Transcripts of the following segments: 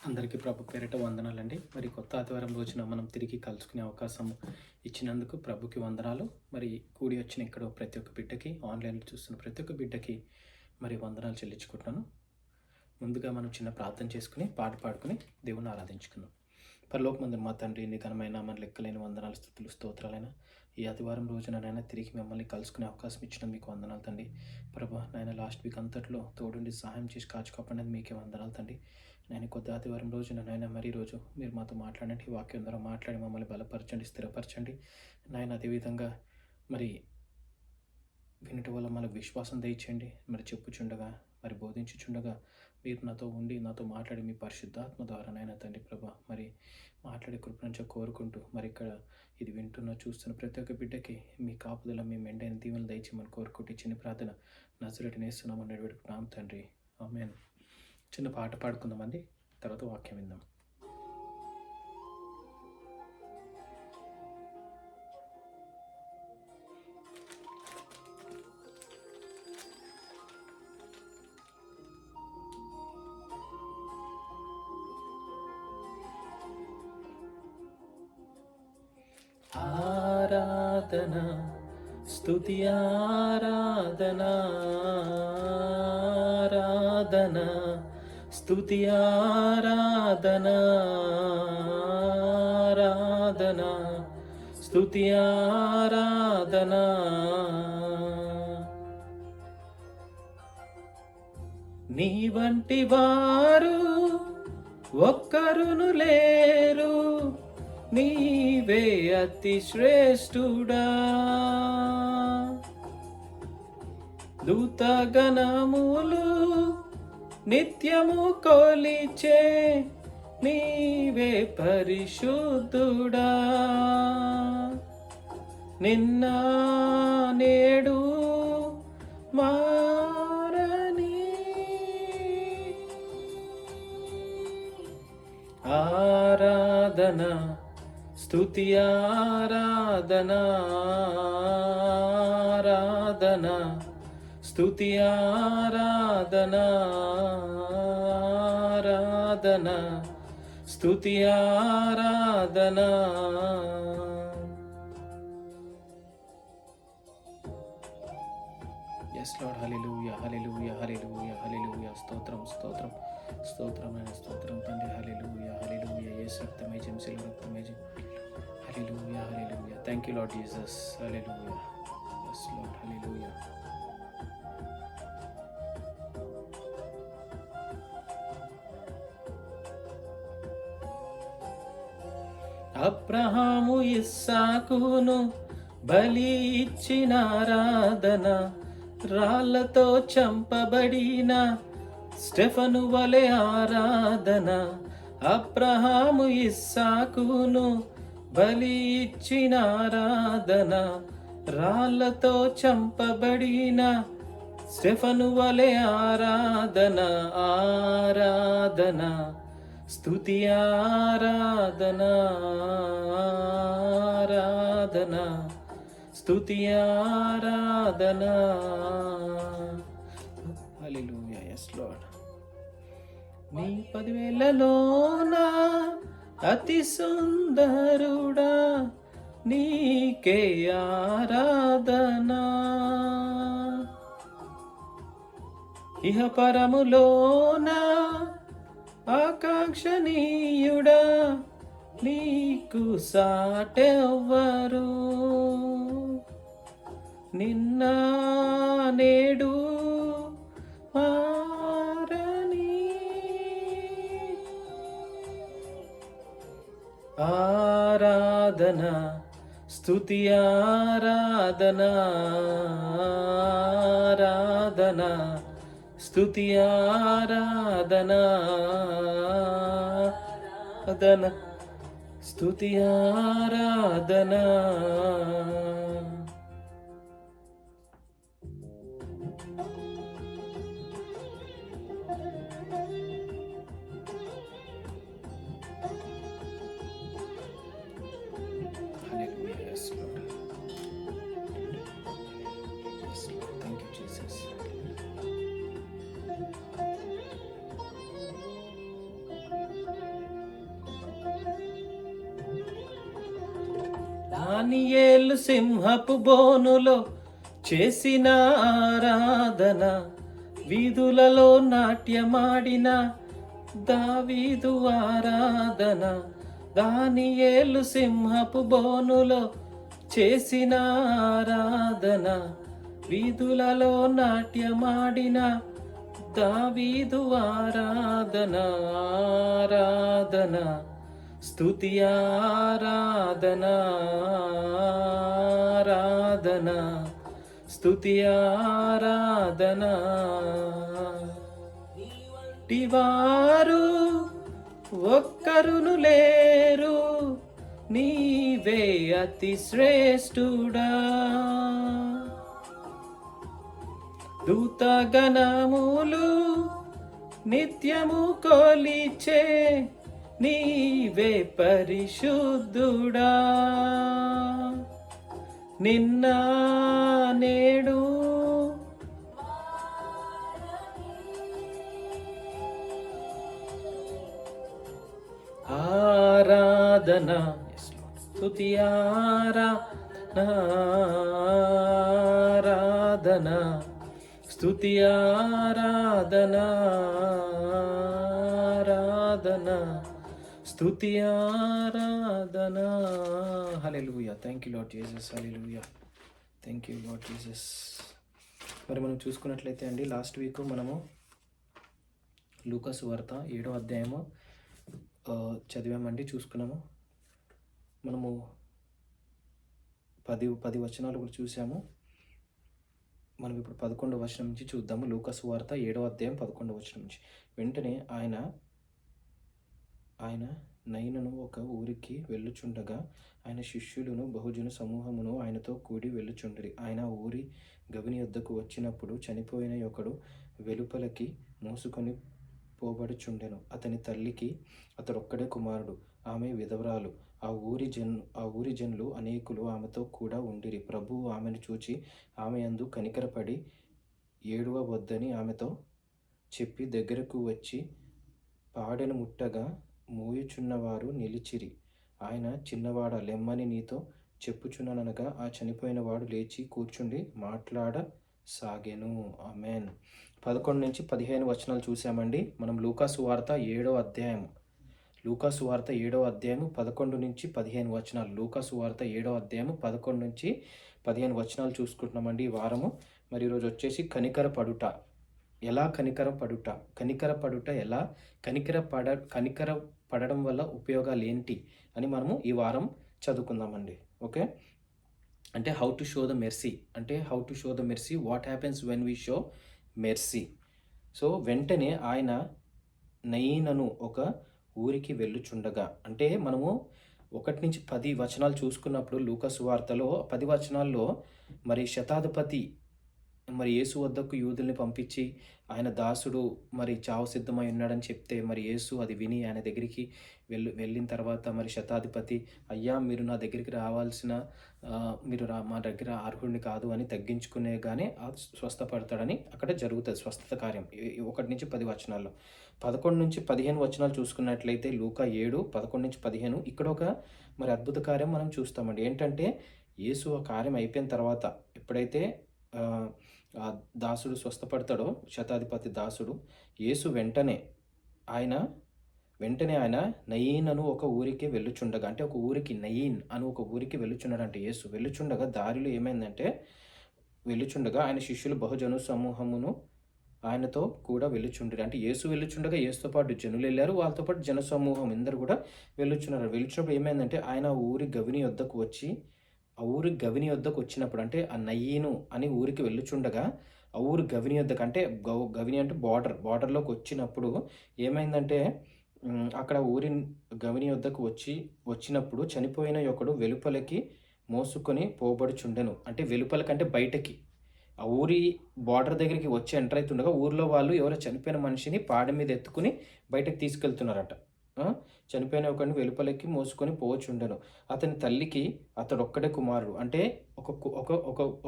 అందరికీ ప్రభు పేరిట వందనాలండి. మరి కొత్త ఆదివారం రోజున మనం తిరిగి కలుసుకునే అవకాశం ఇచ్చినందుకు ప్రభుకి వందనాలు. మరి కూడి వచ్చిన ఇక్కడ ప్రతి ఒక్క బిడ్డకి, ఆన్లైన్లో చూస్తున్న ప్రతి ఒక్క బిడ్డకి మరి వందనాలు చెల్లించుకుంటున్నాను. ముందుగా మనం చిన్న ప్రార్థన చేసుకుని పాట పాడుకుని దేవుని ఆరాధించుకుందాం. పరలోకమందున మా తండ్రి, నీ ఘనమైన మన లెక్కలేని వందనాలు, స్తుతులు, స్తోత్రాలైన ఈ ఆదివారం రోజున నాయన తిరిగి మిమ్మల్ని కలుసుకునే అవకాశం ఇచ్చిన మీకు వందనాలు తండ్రి. ప్రభా నాయన లాస్ట్ వీక్ అంతట్లో తోడుండి సహాయం చేసి కాచుకోపడినది మీకే వందనాలు తండ్రి. నేను కొద్ది ఆదివారం రోజున నాయన మరి రోజు మీరు మాతో మాట్లాడండి, వాక్యం ద్వారా మాట్లాడి మమ్మల్ని బలపరచండి, స్థిరపరచండి నాయన. అదేవిధంగా మరి వినటం వల్ల మనకు విశ్వాసం దయచేయండి. మరి చెప్పుచుండగా మరి బోధించుచుండగా మీరు నాతో ఉండి నాతో మాట్లాడి మీ పరిశుద్ధాత్మ ద్వారా నాయన తండ్రి ప్రభా మరి మాట్లాడే కృప నుంచి కోరుకుంటూ మరి ఇక్కడ ఇది వింటున్న చూస్తున్న ప్రతి ఒక్క బిడ్డకి మీ కాపుదల, మీ మెండైన దీవెనలు దయచేయమని కోరుకుంటూ చిన్న ప్రార్థన నజరేయుడైన యేసునామమున నడిపెట్టుకున్నాం తండ్రి, ఆమేన్. చిన్న పాట పాడుకుందామండి, తర్వాత వాక్యం విందాం. ఆరాధన స్తుతి ఆరాధన, ఆరాధన స్తుతి ఆరాధన, ఆరాధన స్తుతి ఆరాధన. నీ వంటి వారు ఒక్కరును లేరు, నీవే అతి శ్రేష్ఠుడా. దూతగణములు నిత్యము కొలిచే నీవే పరిశుద్ధుడా. నిన్న నేడు మారని ఆరాధన స్తుతి ఆరాధన, ఆరాధన స్తుతి ఆరాధన, ఆరాధన స్తుతి ఆరాధన. ఎస్ లార్డ్, హల్లెలూయా, హల్లెలూయా, హల్లెలూయా, హల్లెలూయా. స్తోత్రం, స్తోత్రం, స్తోత్రమైన స్తోత్రం తండ్రి. హల్లెలూయా, హల్లెలూయా. యేసు రక్తమే జయం, సిలువ రక్తమే జయం. Hallelujah, hallelujah. Thank you Lord Jesus. Hallelujah. Yes Lord, hallelujah. అబ్రహాము ఇస్సాకును బలి ఇచ్చిన ఆరాధన, రాళ్లతో చంపబడిన స్టెఫను వలె ఆరాధన. అబ్రహాము ఇస్సాకును బలి ఇచ్చిన ఆరాధన, రాళ్లతో చంపబడిన స్టెఫను వలె ఆరాధన, ఆరాధన స్తుతి ఆరాధన, ఆరాధన స్తుతి ఆరాధన. హల్లెలూయా. yes lord. నీ 10,000లోన అతి సుందరుడా, నీకే ఆరాధన. ఇహ పరములోన ఆకాంక్షణీయుడా, నీకు సాటెవ్వరు. నిన్న నేడు మారని ఆరాధన స్తుతి ఆరాధన, ఆరాధన స్తుతి ఆరాధన, ఆరాధన స్తుతి ఆరాధన. Hallelujah. Yes, Lord. Yes, Lord. Thank you, Jesus. దానియేలు సింహపు బోనులో చేసిన ఆరాధన, వీధులలో నాట్యమాడిన దావీదు ఆరాధన. దానియేలు సింహపు బోనులో చేసిన ఆరాధన, వీధులలో నాట్యమాడిన దావీదు ఆరాధన. ఆరాధన స్తుతి ఆరాధన, ఆరాధన స్తుతి ఆరాధన. వారు ఒక్కరును లేరు, నీవే అతి శ్రేష్ఠుడా. దూతగణములు నిత్యము కొలిచే నీవే పరిశుద్ధుడా. నిన్న నేడు ఆరాధన, స్తుతి ఆరాధన, స్తుతి ఆరాధన, ఆరాధన స్తుతి ఆరాధన. Hallelujah. Thank you Lord Jesus. Hallelujah. Thank you Lord Jesus. మరి మనం చూసుకున్నట్లయితే అండి, లాస్ట్ వీక్ మనము లూకా సువార్త 7వ అధ్యాయము చదివామండి, చూసుకున్నాము. మనము 10 వచనాలు కూడా చూసాము. మనం ఇప్పుడు 11వ వచనం నుంచి చూద్దాము. లూకా సువార్త 7వ అధ్యాయం 11వ వచనం నుంచి. వెంటనే ఆయన నైనను ఒక ఊరికి వెళ్ళుచుండగా ఆయన శిష్యులను బహుజన సమూహమును ఆయనతో కూడి వెళ్ళుచుండిరి. ఆయన ఊరి గవిని యొద్దకు వచ్చినప్పుడు చనిపోయిన ఒకడు వెలుపలకి మోసుకొని పోబడుచుండెను. అతని తల్లికి అతడొక్కడే కుమారుడు, ఆమె విధవరాలు. ఆ ఊరి జనులు అనేకులు ఆమెతో కూడా ఉండిరి. ప్రభువు ఆమెను చూచి ఆమె యందు కనికరపడి ఏడవవద్దని ఆమెతో చెప్పి దగ్గరకు వచ్చి పాడెను ముట్టగా మోయుచున్నవారు నిలిచిరి. ఆయన, చిన్నవాడా, లెమ్మని నీతో చెప్పుచున్నాననగా ఆ చనిపోయిన వాడు లేచి కూర్చుండి మాట్లాడసాగెను. ఆమెన్. 11 నుంచి 15 వచనాలు చూసామండి. మనం లూకా సువార్త 7వ అధ్యాయం 11 నుంచి 15 వచనాలు. లూకా సువార్త 7వ అధ్యాయము 11 నుంచి 15 వచనాలు చూసుకుంటున్నామండి ఈ వారము. మరి ఈరోజు వచ్చేసి కనికరపడుట. ఎలా కనికరపడుట ఎలా, కనికరపడడం వల్ల ఉపయోగాలు ఏంటి అని మనము ఈ వారం చదువుకుందామండి. ఓకే, అంటే how to show the mercy, what happens when we show mercy. So వెంటనే ఆయన నయీనను ఒక ఊరికి వెళ్ళుచుండగా, అంటే మనము 1 నుంచి 10 వచనాలు చూసుకున్నప్పుడు లూకా సువార్తలో 10 వచనాల్లో మరి శతాధిపతి మరి యేసు వద్దకు యూదుల్ని పంపించి ఆయన దాసుడు మరి చావు సిద్ధమై ఉన్నాడని చెప్తే మరి యేసు అది విని ఆయన దగ్గరికి వెళ్ళిన తర్వాత మరి శతాధిపతి, అయ్యా మీరు నా దగ్గరికి రావాల్సిన మీరు మా దగ్గర అర్హుడిని కాదు అని తగ్గించుకునే కానీ స్వస్థపడతాడని అక్కడ జరుగుతుంది స్వస్థత కార్యం. 1 నుంచి 10 వచనాల్లో. 11 నుంచి 15 వచనాలు చూసుకున్నట్లయితే లూకా 7, 11 నుంచి 15 ఇక్కడ ఒక మరి అద్భుత కార్యం మనం చూస్తామండి. ఏంటంటే యేసు ఆ కార్యం అయిపోయిన తర్వాత ఎప్పుడైతే దాసుడు స్వస్థపడతాడో, శతాధిపతి దాసుడు, యేసు వెంటనే ఆయన నయీన్ అను ఒక ఊరికి వెళ్ళుచుండగా, అంటే ఒక ఊరికి నయీన్ అను ఒక ఊరికి వెళ్ళుచున్నాడంటే యేసు వెళ్ళుచుండగా దారిలో ఏమైందంటే వెళ్ళుచుండగా ఆయన శిష్యులు బహుజను సమూహమును ఆయనతో కూడా వెళ్ళుచుండ్రి. అంటే యేసు వెళ్ళుచుండగా యేసుతో పాటు జనులు వెళ్ళారు, వాళ్ళతో పాటు జన సమూహం అందరూ కూడా వెళ్ళుచున్నారు. వెళ్ళుచున్నప్పుడు ఏమైందంటే ఆయన ఊరి గవిని వద్దకు వచ్చినప్పుడు, అంటే ఆ నయీను అని ఊరికి వెళ్ళుచుండగా ఆ ఊరి గవిని వద్దకు, అంటే గవిని అంటే బార్డర్లోకి వచ్చినప్పుడు ఏమైందంటే అక్కడ ఊరి గవిని వద్దకు వచ్చినప్పుడు చనిపోయిన ఒకడు వెలుపలకి మోసుకొని పోబడుచుండెను. అంటే వెలుపలకంటే బయటకి, ఆ ఊరి బార్డర్ దగ్గరికి వచ్చి ఎంటర్ అవుతుండగా ఊర్లో వాళ్ళు ఎవరో చనిపోయిన మనిషిని పాడ మీద ఎత్తుకుని బయటకు తీసుకెళ్తున్నారట. చనిపోయిన ఒకడిని వెలుపలకి మోసుకొని పోవచ్చుండెను. అతని తల్లికి అతడొక్కడే కుమారుడు, అంటే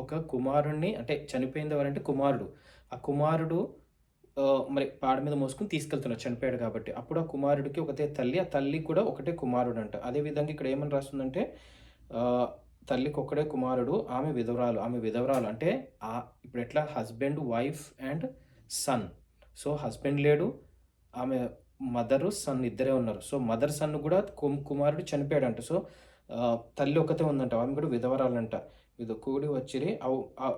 ఒక కుమారుణ్ణి, అంటే చనిపోయింది ఎవరంటే కుమారుడు. ఆ కుమారుడు మరి పాడ మీద మోసుకొని తీసుకెళ్తున్నాడు, చనిపోయాడు కాబట్టి. అప్పుడు ఆ కుమారుడికి ఒకటే తల్లి, ఆ తల్లి కూడా ఒకటే కుమారుడు అంట. అదేవిధంగా ఇక్కడ ఏమని రాస్తుందంటే తల్లికి ఒక్కడే కుమారుడు, ఆమె విధవరాలు. ఆమె విధవరాలు అంటే ఇప్పుడు ఎట్లా husband, wife and son. So husband లేడు, ఆమె మదరు, సన్ ఇద్దరే ఉన్నారు. సో మదర్, సన్ కూడా కుమారుడు చనిపోయాడంట. సో తల్లి ఒకతే ఉందంట, ఆమె కూడా విధవరాలంట. ఇది కూడి వచ్చిరి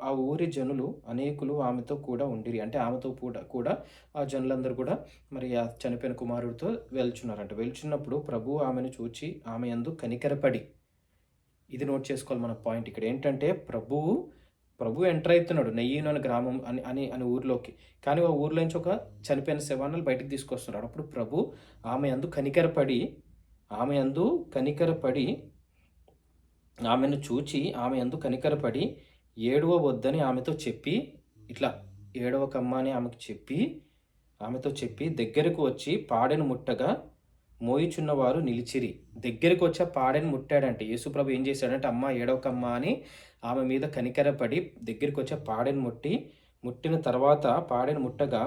ఆ ఊరి జనులు అనేకులు ఆమెతో కూడా ఉండిరి. అంటే ఆమెతో కూడా ఆ జనులందరూ కూడా మరి ఆ చనిపోయిన కుమారుడితో వెళ్చున్నారంట. వెళ్చున్నప్పుడు ప్రభువు ఆమెను చూచి ఆమె యందు కనికరపడి, ఇది నోట్ చేసుకోవాలి మన పాయింట్ ఇక్కడ ఏంటంటే, ప్రభు ఎంటర్ అవుతున్నాడు నెయ్యిను అనే గ్రామం అని అని అని ఊర్లోకి. కానీ ఆ ఊర్లో నుంచి ఒక చనిపోయిన శవాన్ని బయటకు తీసుకొస్తున్నాడు. అప్పుడు ప్రభు ఆమె యందు కనికరపడి ఆమెను చూచి ఆమె యందు కనికరపడి ఏడవవద్దని ఆమెతో చెప్పి, ఇట్లా ఏడవకమ్మా అని ఆమెతో చెప్పి దగ్గరకు వచ్చి పాడెను ముట్టగా మోయిచున్నవారు నిలిచిరి. దగ్గరికి వచ్చి ఆ పాడెను ముట్టాడంటే యేసుప్రభు ఏం చేశాడంటే, అమ్మ ఏడవకమ్మా అని ఆమె మీద కనికరపడి దగ్గరికి వచ్చి ఆ పాడెను ముట్టిన తర్వాత పాడెను ముట్టగా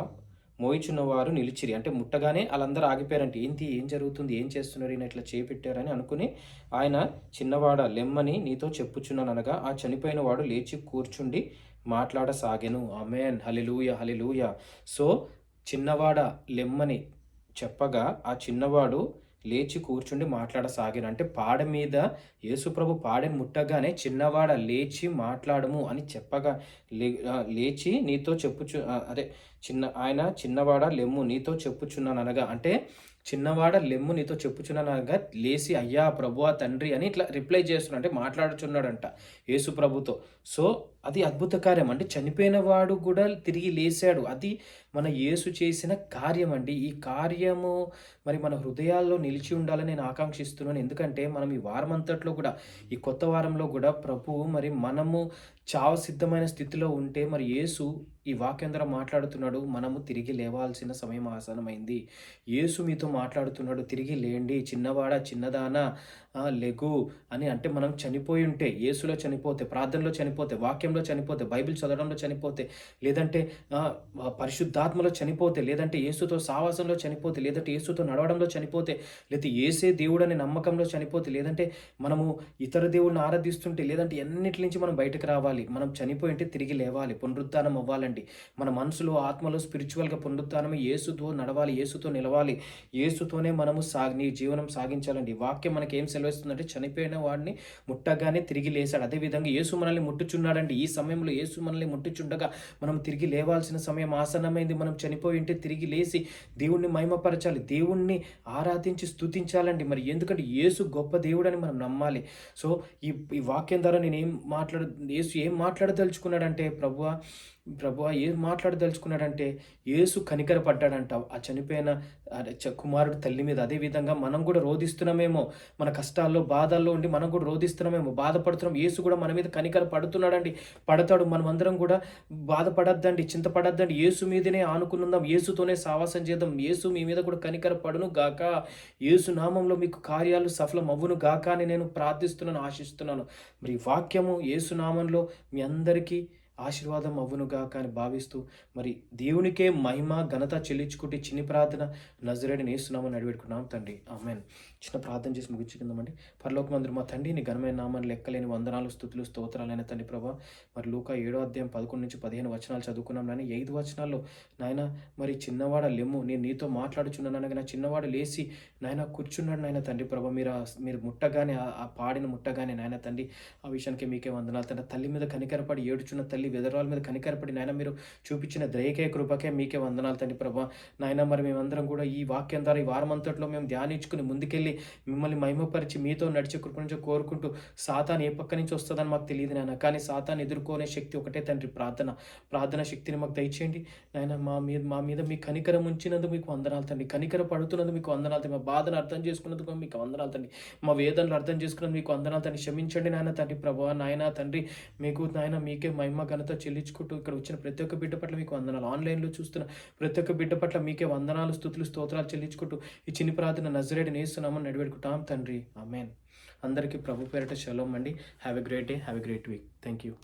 మోయిచున్నవారు నిలిచిరి. అంటే ముట్టగానే వాళ్ళందరూ ఆగిపోయారంటే, ఏం జరుగుతుంది, ఏం చేస్తున్నారు, ఈయన ఇట్లా చేపెట్టారని అనుకుని ఆయన, చిన్నవాడ లెమ్మని నీతో చెప్పుచున్నాను అనగా ఆ చనిపోయిన వాడు లేచి కూర్చుండి మాట్లాడసాగెను. ఆమేన్, హల్లెలూయా, హల్లెలూయా. సో చిన్నవాడ లెమ్మని చెప్పగా ఆ చిన్నవాడు లేచి కూర్చుండి మాట్లాడసాగాను. అంటే పాడ మీద యేసుప్రభు పాడెను ముట్టగానే చిన్నవాడ లేచి మాట్లాడము అని చెప్పగా లేచి నీతో చిన్నవాడ లెమ్ము నీతో చెప్పుచున్నాను అనగా, అంటే చిన్నవాడ లెమ్ము నీతో చెప్పుచున్నాను అనగా లేచి అయ్యా ప్రభువా తండ్రి అని ఇట్లా రిప్లై చేస్తున్నాడు. అంటే మాట్లాడుచున్నాడంట యేసు ప్రభుతో. సో అది అద్భుత కార్యం. అంటే చనిపోయిన వాడు కూడా తిరిగి లేచాడు. అది మన యేసు చేసిన కార్యం అండి. ఈ కార్యము మరి మన హృదయాల్లో నిలిచి ఉండాలని నేను ఆకాంక్షిస్తున్నాను. ఎందుకంటే మనం ఈ వారం అంతట్లో కూడా, ఈ కొత్త వారంలో కూడా ప్రభువు మరి మనము చావు సిద్ధమైన స్థితిలో ఉంటే మరి యేసు ఈ వాక్యం ద్వారా మాట్లాడుతున్నాడు, మనము తిరిగి లేవాల్సిన సమయం ఆసనమైంది. యేసు మీతో మాట్లాడుతున్నాడు, తిరిగి లేండి చిన్నవాడా చిన్నదానా లెగు అని. అంటే మనం చనిపోయి ఉంటే, యేసులో చనిపోతే, ప్రార్థనలో చనిపోతే, వాక్యంలో చనిపోతే, బైబిల్ చదవడంలో చనిపోతే, లేదంటే పరిశుద్ధాత్మలో చనిపోతే, లేదంటే యేసుతో సావాసంలో చనిపోతే, లేదంటే యేసుతో నడవడంలో చనిపోతే, లేదంటే యేసే దేవుడు అనే నమ్మకంలో చనిపోతే, లేదంటే మనము ఇతర దేవుడిని ఆరాధిస్తుంటే, లేదంటే ఎన్నిటి నుంచి మనం బయటకు రావాలి. మనం చనిపోయి ఉంటే తిరిగి లేవాలి, పునరుద్ధానం అవ్వాలండి. మన మనసులో, ఆత్మలో, స్పిరిచువల్గా పునరుద్ధానం, యేసుతో నడవాలి, యేసుతో నిలవాలి, యేసుతోనే మనము నీ జీవనం సాగించాలండి. వాక్యం మనకి ఏం సెలవిస్తుందంటే, చనిపోయిన వాడిని ముట్టగానే తిరిగి లేచాడు. అదేవిధంగా యేసు మనల్ని ముట్టుచున్నాడండి. ఈ సమయంలో యేసు మనల్ని ముట్టుచుండగా మనం తిరిగి లేవాల్సిన సమయం ఆసన్నమైంది. మనం చనిపోయి ఉంటే తిరిగి లేచి దేవుణ్ణి మహిమపరచాలి, దేవుణ్ణి ఆరాధించి స్తుతించాలండి. మరి ఎందుకంటే యేసు గొప్ప దేవుడని మనం నమ్మాలి. సో ఈ వాక్యం ద్వారా నేను యేసు ఏం మాట్లాడదలుచుకున్నాడంటే, ప్రభువా ఏం మాట్లాడదలుచుకున్నాడంటే, యేసు కనికరపడ్డాడంట ఆ చనిపోయిన కుమారుడు తల్లి మీద. అదేవిధంగా మనం కూడా రోధిస్తున్నామేమో, మన కష్టాల్లో బాధల్లో ఉండి మనం కూడా రోధిస్తున్నామేమో, బాధపడుతున్నాం. యేసు కూడా మన మీద కనికర పడుతున్నాడండి, పడతాడు. మనమందరం కూడా బాధపడద్దండి, చింతపడద్దండి, యేసు మీదనే ఆనుకునుందాం, యేసుతోనే సావాసం చేద్దాం. యేసు మీ మీద కూడా కనికర పడును గాక, యేసు నామంలో మీకు కార్యాలు సఫలం అవ్వును గాక అని నేను ప్రార్థిస్తున్నాను, ఆశిస్తున్నాను. మరి వాక్యము యేసు నామంలో మీ అందరికీ ఆశీర్వాదం అవ్వునుగాక అని భావిస్తూ, మరి దేవునికే మహిమ ఘనత చెల్లించుకుంటే చిన్ని ప్రార్థన నజరేయుడైన యేసు నామమున అడివేడుకున్నాం తండ్రి, ఆమేన్. చిన్న ప్రార్థన చేసి ముగించుకుందామండి. పరలోకమందున మా తండ్రి, నీ ఘనమైన నామాన్ని లెక్కలేని వందనాలు, స్తుతులు, స్తోత్రాలైన తండ్రి ప్రభా. మరి లూకా 7:11-15 వచనాలు నాయన. 5 వచనాల్లో నాయన మరి చిన్నవాడ లెమ్ము, నేను నీతో మాట్లాడుచున్నాను అనగా నా చిన్నవాడు లేచి నాయన కూర్చున్నాడు నాయన తండ్రి ప్రభా. మీరు ముట్టగానే ఆ పాడిన ముట్టగానే నాయన తండ్రి, ఆ విషయానికి మీకే వందనాలు తండ్రి. తల్లి మీద కనికరపడి ఏడుచున్న తల్లి విధవరాల మీద కనికరపడి నాయన మీరు చూపించిన దయకే కృపకే మీకే వందనాలు తండ్రి ప్రభా. నాయన మరి మేమందరం కూడా ఈ వాక్యం ద్వారా ఈ వారం అంతట్లో మేము ధ్యానించుకుని ముందుకెళ్ళి మిమ్మల్ని మహిమపరిచి మీతో నడిచే కృప నుంచి కోరుకుంటూ, సాతాను ఏ పక్క నుంచి వస్తుందని మాకు తెలియదు నాయన, కానీ సాతాను ఎదుర్కొనే శక్తి ఒకటే తండ్రి, ప్రార్థన శక్తిని మాకు దయచేయండి నాయన. మా మీద మీ కనికరం ఉంచినందుకు మీకు వందనాలు తండ్రి, కనికర పడుతున్నందుకు మీకు వందనాలు తండ్రి, మా బాధను అర్థం చేసుకున్నందుకు మీకు వందనాలు తండ్రి, మా వేదనలు అర్థం చేసుకున్నందుకు మీకు వందనాలు తండ్రి. క్షమించండి నాయన తండ్రి ప్రభా. నాయన తండ్రి, మీకు నాయన మీకే మహిమ ఘనత చెల్లించుకుంటూ ఇక్కడ వచ్చిన ప్రతి ఒక్క బిడ్డ పట్ల మీకు వందనాలు, ఆన్లైన్లో చూస్తున్న ప్రతి ఒక్క బిడ్డ పట్ల మీకే వందనాలు, స్తుతులు, స్తోత్రాలు చెల్లించుకుంటూ ఈ చిన్ని ప్రార్థన నజరేయుడైన యేసు నామమున నడివేడుకుంటాం తండ్రి, ఆమేన్. అందరికీ ప్రభు పేరిట షలోమ్ అండి. Have a great day, have a great week. Thank you.